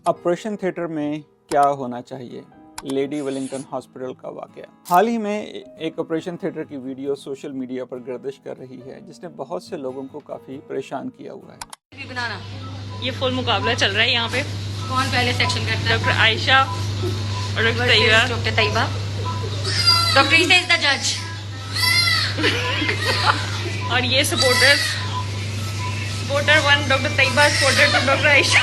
Operation theatre में क्या होना चाहिए, लेडी वेलिंगटन हॉस्पिटल का वाकया। हाल ही में एक ऑपरेशन थिएटर की वीडियो सोशल मीडिया पर गर्दिश कर रही है, जिसने बहुत से लोगों को काफी परेशान किया हुआ है। बनाना ये फुल मुकाबला चल रहा है यहाँ पे। कौन पहले सेक्शन करता है? डॉक्टर आयशा और doctor Tayyaba. Doctor Tayyaba. Doctor Isa is the जज। और ये supporter 1 doctor Tayyaba, supporter 2 doctor Ayesha.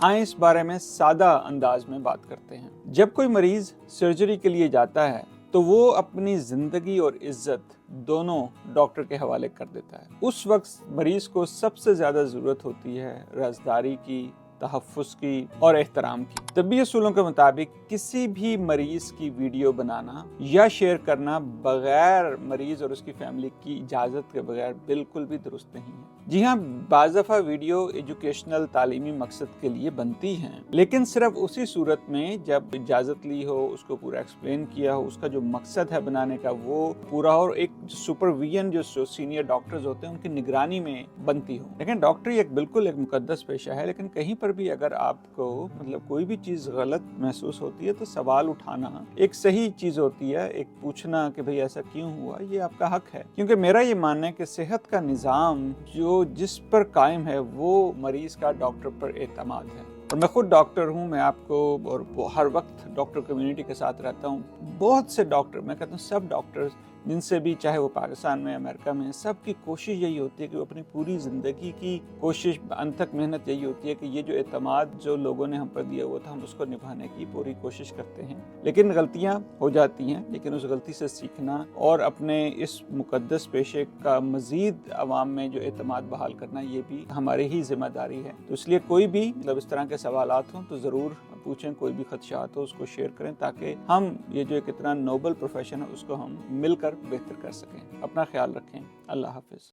आइए इस बारे में सादा अंदाज में बात करते हैं। जब कोई मरीज सर्जरी के लिए जाता है तो वो अपनी जिंदगी और इज्जत दोनों डॉक्टर के हवाले कर देता है। उस वक्त मरीज को सबसे ज्यादा जरूरत होती है राज़दारी की, तहफ़्फ़ुज़ की और एहतराम की। तबी असूलों के मुताबिक किसी भी मरीज की वीडियो बनाना या शेयर करना बगैर मरीज और उसकी फैमिली की इजाज़त के बगैर बिल्कुल भी दुरुस्त नहीं है। जी हाँ, बाज़ दफ़ा वीडियो एजुकेशनल तालीमी मकसद के लिए बनती हैं, लेकिन सिर्फ उसी सूरत में जब इजाज़त ली हो, उसको पूरा एक्सप्लेन किया हो, उसका जो मकसद है बनाने का वो पूरा हो, और एक सुपरविजन जो सीनियर डॉक्टर्स होते हैं उनकी निगरानी में बनती हो। लेकिन डॉक्टरी बिल्कुल एक मुकद्दस पेशा है, लेकिन कहीं पर भी अगर आपको कोई भी चीज़ गलत महसूस होती है तो सवाल उठाना एक सही चीज़ होती है। एक पूछना कि भाई ऐसा क्यों हुआ, ये आपका हक है। क्योंकि मेरा ये मानना है कि सेहत का निज़ाम जिस पर कायम है वो मरीज का डॉक्टर पर एतमाद है। और मैं खुद डॉक्टर हूँ, मैं आपको और हर वक्त डॉक्टर कम्युनिटी के साथ रहता हूँ। बहुत से डॉक्टर, मैं कहता हूँ सब डॉक्टर्स जिनसे भी, चाहे वो पाकिस्तान में, अमेरिका में, सबकी कोशिश यही होती है कि वो अपनी पूरी ज़िंदगी की कोशिश, अंत तक मेहनत यही होती है कि ये जो एतमाद जो लोगों ने हम पर दिया हुआ था हम उसको निभाने की पूरी कोशिश करते हैं। लेकिन गलतियाँ हो जाती हैं, लेकिन उस गलती से सीखना और अपने इस मुकद्दस पेशे का मज़ीद अवाम में जो एतमाद बहाल करना, ये भी हमारी ही जिम्मेदारी है। तो इसलिए कोई भी इस तरह के सवालात हों तो ज़रूर पूछें, कोई भी खदशात हो उसको शेयर करें, ताकि हम ये जो एक इतना नोबल प्रोफेशन है उसको हम मिलकर बेहतर कर सकें। अपना ख्याल रखें। अल्लाह हाफिज़।